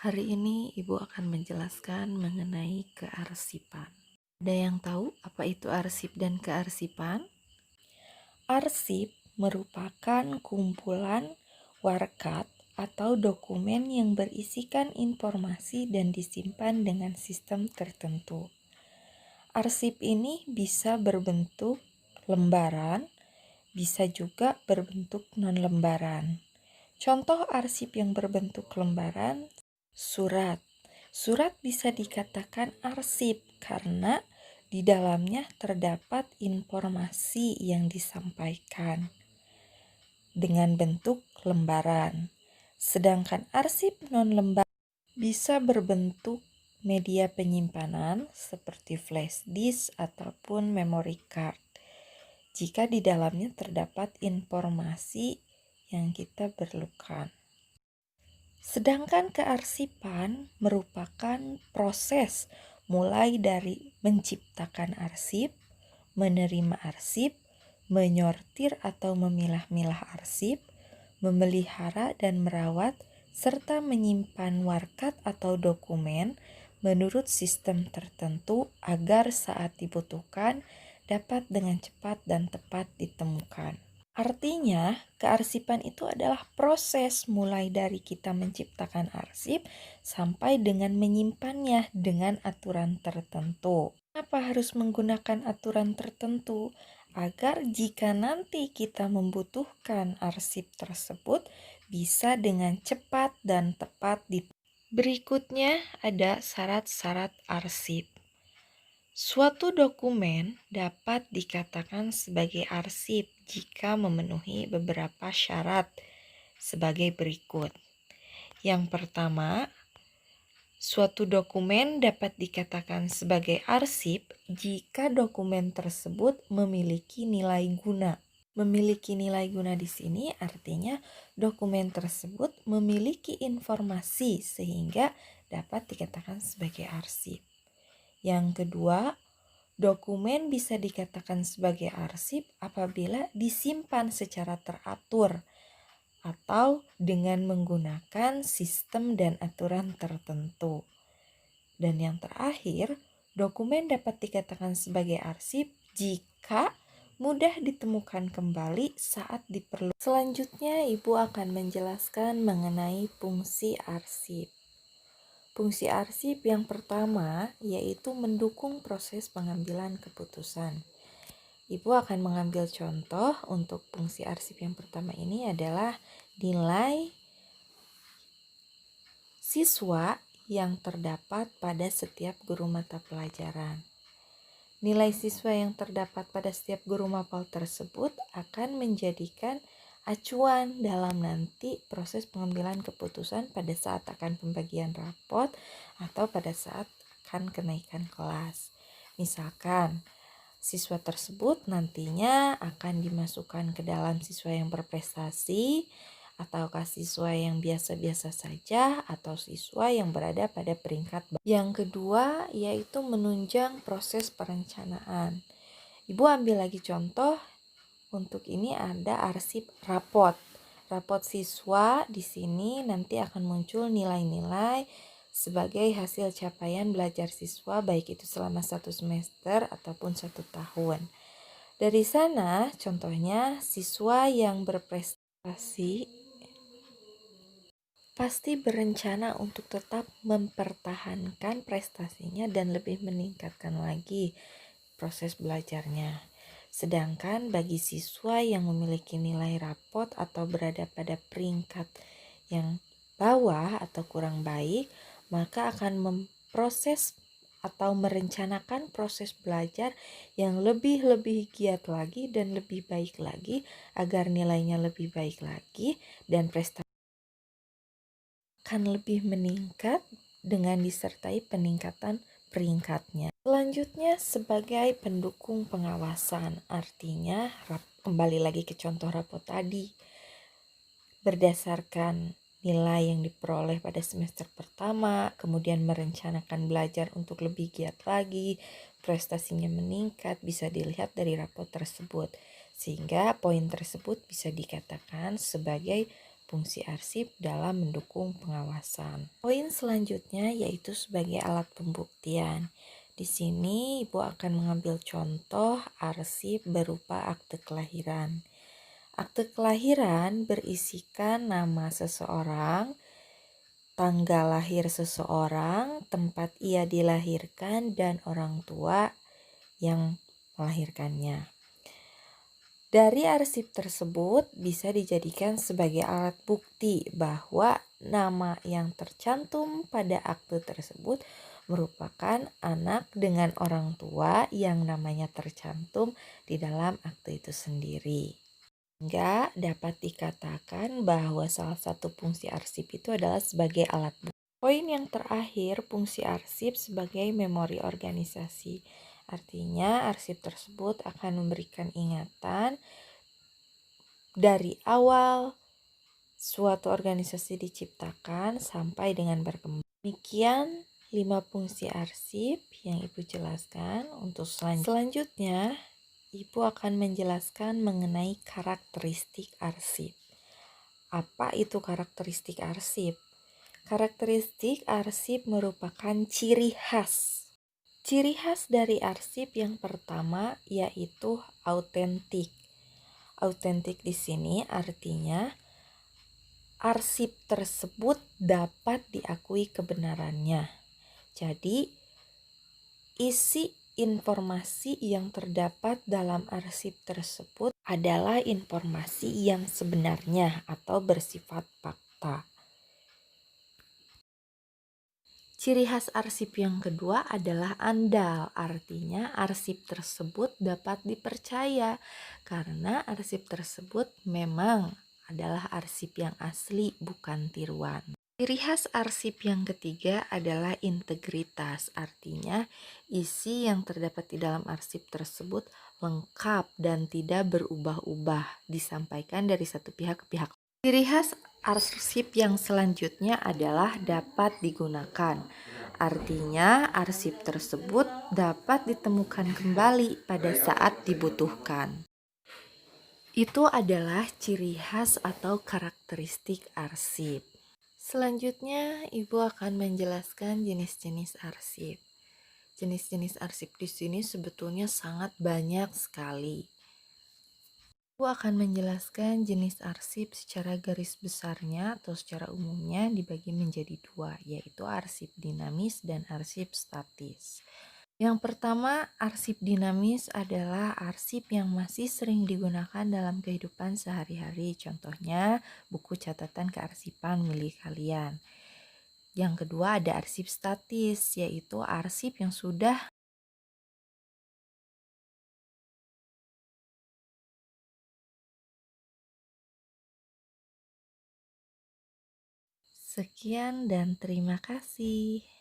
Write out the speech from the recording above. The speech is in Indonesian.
Hari ini Ibu akan menjelaskan mengenai kearsipan. Ada yang tahu apa itu arsip dan kearsipan? Arsip merupakan kumpulan warkat atau dokumen yang berisikan informasi dan disimpan dengan sistem tertentu. Arsip ini bisa berbentuk lembaran, bisa juga berbentuk non-lembaran. Contoh arsip yang berbentuk lembaran, surat. Surat bisa dikatakan arsip karena di dalamnya terdapat informasi yang disampaikan dengan bentuk lembaran. Sedangkan arsip non-lembaran bisa berbentuk media penyimpanan seperti flash disk ataupun memory card. Jika di dalamnya terdapat informasi yang kita perlukan. Sedangkan kearsipan merupakan proses mulai dari menciptakan arsip, menerima arsip, menyortir atau memilah-milah arsip, memelihara dan merawat, serta menyimpan warkat atau dokumen menurut sistem tertentu agar saat dibutuhkan dapat dengan cepat dan tepat ditemukan. Artinya, kearsipan itu adalah proses mulai dari kita menciptakan arsip sampai dengan menyimpannya dengan aturan tertentu. Kenapa harus menggunakan aturan tertentu? Agar jika nanti kita membutuhkan arsip tersebut bisa dengan cepat dan tepat Berikutnya ada syarat-syarat arsip. Suatu dokumen dapat dikatakan sebagai arsip jika memenuhi beberapa syarat sebagai berikut. Yang pertama, suatu dokumen dapat dikatakan sebagai arsip jika dokumen tersebut memiliki nilai guna. Memiliki nilai guna di sini artinya dokumen tersebut memiliki informasi sehingga dapat dikatakan sebagai arsip. Yang kedua, dokumen bisa dikatakan sebagai arsip apabila disimpan secara teratur atau dengan menggunakan sistem dan aturan tertentu. Dan yang terakhir, dokumen dapat dikatakan sebagai arsip jika mudah ditemukan kembali saat diperlukan. Selanjutnya, Ibu akan menjelaskan mengenai fungsi arsip. Fungsi arsip yang pertama yaitu mendukung proses pengambilan keputusan. Ibu akan mengambil contoh untuk fungsi arsip yang pertama ini adalah nilai siswa yang terdapat pada setiap guru mata pelajaran. Nilai siswa yang terdapat pada setiap guru mapel tersebut akan menjadikan acuan dalam nanti proses pengambilan keputusan pada saat akan pembagian rapot atau pada saat akan kenaikan kelas. Misalkan siswa tersebut nantinya akan dimasukkan ke dalam siswa yang berprestasi ataukah siswa yang biasa-biasa saja atau siswa yang berada pada peringkat. Yang kedua yaitu menunjang proses perencanaan. Ibu ambil lagi contoh. Untuk ini ada arsip rapot. Rapot siswa di sini nanti akan muncul nilai-nilai sebagai hasil capaian belajar siswa baik itu selama 1 semester ataupun 1 tahun. Dari sana contohnya siswa yang berprestasi pasti berencana untuk tetap mempertahankan prestasinya dan lebih meningkatkan lagi proses belajarnya. Sedangkan bagi siswa yang memiliki nilai rapot atau berada pada peringkat yang bawah atau kurang baik, maka akan memproses atau merencanakan proses belajar yang lebih giat lagi dan lebih baik lagi agar nilainya lebih baik lagi dan prestasi akan lebih meningkat dengan disertai peningkatan peringkatnya. Selanjutnya sebagai pendukung pengawasan, artinya kembali lagi ke contoh rapot tadi. Berdasarkan nilai yang diperoleh pada semester pertama, kemudian merencanakan belajar untuk lebih giat lagi, prestasinya meningkat bisa dilihat dari rapot tersebut. Sehingga poin tersebut bisa dikatakan sebagai fungsi arsip dalam mendukung pengawasan. Poin selanjutnya yaitu sebagai alat pembuktian. Di sini Ibu akan mengambil contoh arsip berupa akte kelahiran. Akte kelahiran berisikan nama seseorang, tanggal lahir seseorang, tempat ia dilahirkan, dan orang tua yang melahirkannya. Dari arsip tersebut bisa dijadikan sebagai alat bukti bahwa nama yang tercantum pada akte tersebut merupakan anak dengan orang tua yang namanya tercantum di dalam akte itu sendiri. Hingga dapat dikatakan bahwa salah satu fungsi arsip itu adalah sebagai alat bukti. Poin yang terakhir, fungsi arsip sebagai memori organisasi. Artinya arsip tersebut akan memberikan ingatan dari awal suatu organisasi diciptakan sampai dengan berkembang. Demikian 5 fungsi arsip yang Ibu jelaskan. Untuk selanjutnya Ibu akan menjelaskan mengenai karakteristik arsip. Apa itu karakteristik arsip? Karakteristik arsip merupakan ciri khas. Ciri khas dari arsip yang pertama yaitu autentik. Autentik di sini artinya arsip tersebut dapat diakui kebenarannya. Jadi, isi informasi yang terdapat dalam arsip tersebut adalah informasi yang sebenarnya atau bersifat fakta. Ciri khas arsip yang kedua adalah andal, artinya arsip tersebut dapat dipercaya karena arsip tersebut memang adalah arsip yang asli, bukan tiruan. Ciri khas arsip yang ketiga adalah integritas, artinya isi yang terdapat di dalam arsip tersebut lengkap dan tidak berubah-ubah, disampaikan dari satu pihak ke pihak. Ciri khas arsip yang selanjutnya adalah dapat digunakan, artinya arsip tersebut dapat ditemukan kembali pada saat dibutuhkan. Itu adalah ciri khas atau karakteristik arsip. Selanjutnya, Ibu akan menjelaskan jenis-jenis arsip. Jenis-jenis arsip di sini sebetulnya sangat banyak sekali. Ibu akan menjelaskan jenis arsip secara garis besarnya atau secara umumnya dibagi menjadi dua, yaitu arsip dinamis dan arsip statis. Yang pertama, arsip dinamis adalah arsip yang masih sering digunakan dalam kehidupan sehari-hari. Contohnya, buku catatan kearsipan milik kalian. Yang kedua ada arsip statis, yaitu arsip yang sudah. Sekian dan terima kasih.